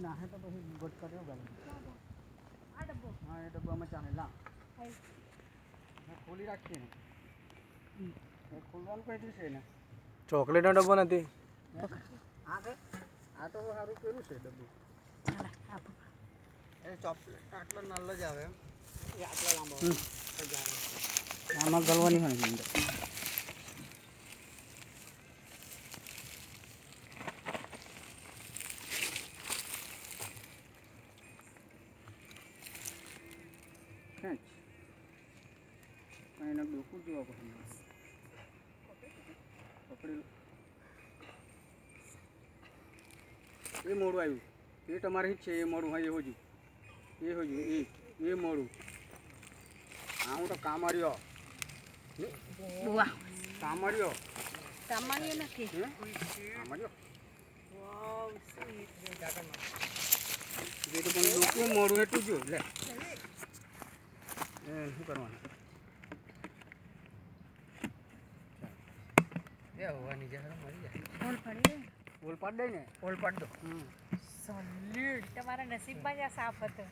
ચાહે તો પછી ગોટ કર્યો ગાડી આ ડબ્બો હા એ ડબ્બામાં ચાહે લા ખોલી રાખીએ ને ખોલવાનું કઈ છે ને ચોકલેટનો ડબ્બો નથી આ તો સારું પેલું છે ડબ્બું એ ચોકલેટ આટલો નાનો જ આવે એમ એ આટલો લાંબો આમાં ગળવાની હોય અંદર ખેંચ એના ડોકું જોવા પસંદ પકડી એ મોડું આવ્યું એ તમારે જ છે એ મોડું હા એ હોજુ એ મોડું હા હું તો કામર્યો કામર્યો નથી કામર્યો એ તો પણ ડોકું મોડું એટલું જો લે શું કરવાનું એ હોવાની જરા મળી જાય ઓલ પાડ દે ને ઓલ પાડ દો સોલિડ તમારા નસીબમાં જ આ સાફ હતો